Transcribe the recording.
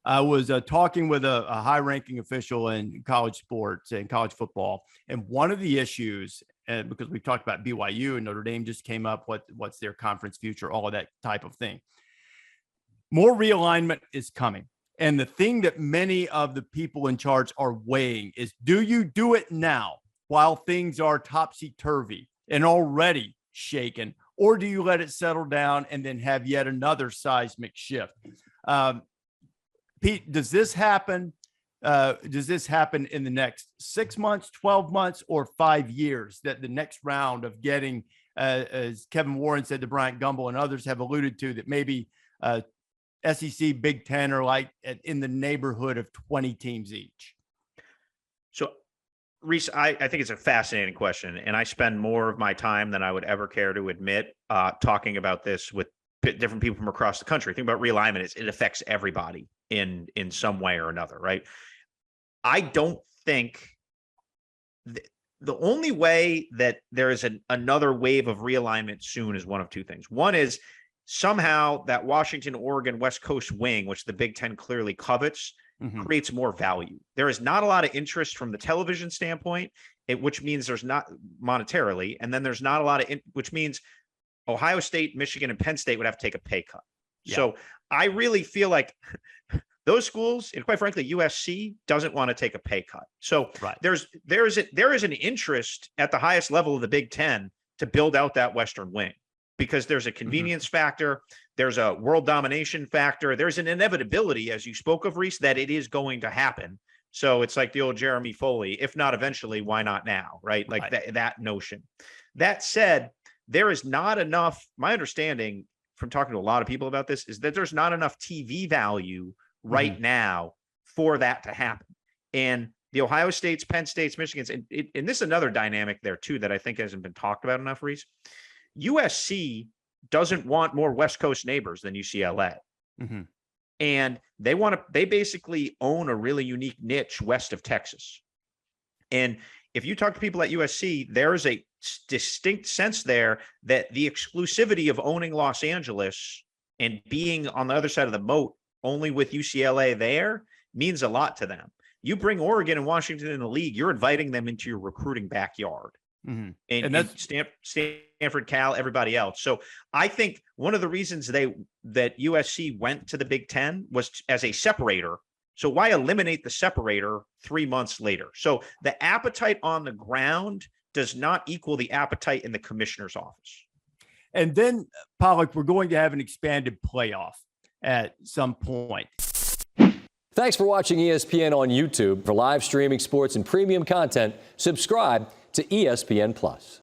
I was talking with a high-ranking official in college sports and college football, and one of the issues, because we talked about BYU and Notre Dame just came up, what's their conference future, all of that type of thing. More realignment is coming. And the thing that many of the people in charge are weighing is, do you do it now while things are topsy-turvy and already shaken, or do you let it settle down and then have yet another seismic shift? Pete, does this happen? Does this happen in the next 6 months, 12 months, or 5 years, that the next round of getting, as Kevin Warren said to Bryant Gumbel and others have alluded to, that maybe SEC, Big Ten are like in the neighborhood of 20 teams each? So, Reese, I think it's a fascinating question, and I spend more of my time than I would ever care to admit talking about this with different people from across the country. Think about realignment. It affects everybody in some way or another, right? I don't think the only way that there is another wave of realignment soon is one of two things. One is somehow that Washington, Oregon, West Coast wing, which the Big Ten clearly covets, creates more value. There is not a lot of interest from the television standpoint, which means there's not monetarily, and then there's not a lot of, which means Ohio State, Michigan, and Penn State would have to take a pay cut. Yeah. So I really feel like those schools, and quite frankly, USC doesn't want to take a pay cut. So there is an interest at the highest level of the Big Ten to build out that Western wing, because there's a convenience factor, there's a world domination factor, there's an inevitability, as you spoke of, Reese, that it is going to happen. So it's like the old Jeremy Foley, if not eventually, why not now, right? Like that notion. That said, there is not enough, my understanding from talking to a lot of people about this is that there's not enough TV value right now for that to happen. And the Ohio States, Penn States, Michigans, and this is another dynamic there too that I think hasn't been talked about enough, Reese. USC doesn't want more West Coast neighbors than UCLA. And they basically own a really unique niche west of Texas. And if you talk to people at USC, there is a distinct sense there that the exclusivity of owning Los Angeles and being on the other side of the moat only with UCLA there means a lot to them. You bring Oregon and Washington in the league, you're inviting them into your recruiting backyard. And that's Stanford, Cal, everybody else. So I think one of the reasons that USC went to the Big Ten was as a separator. So why eliminate the separator 3 months later? So the appetite on the ground does not equal the appetite in the commissioner's office. And then, Pollock, we're going to have an expanded playoff at some point. Thanks for watching ESPN on YouTube. For live streaming sports and premium content, subscribe to ESPN+.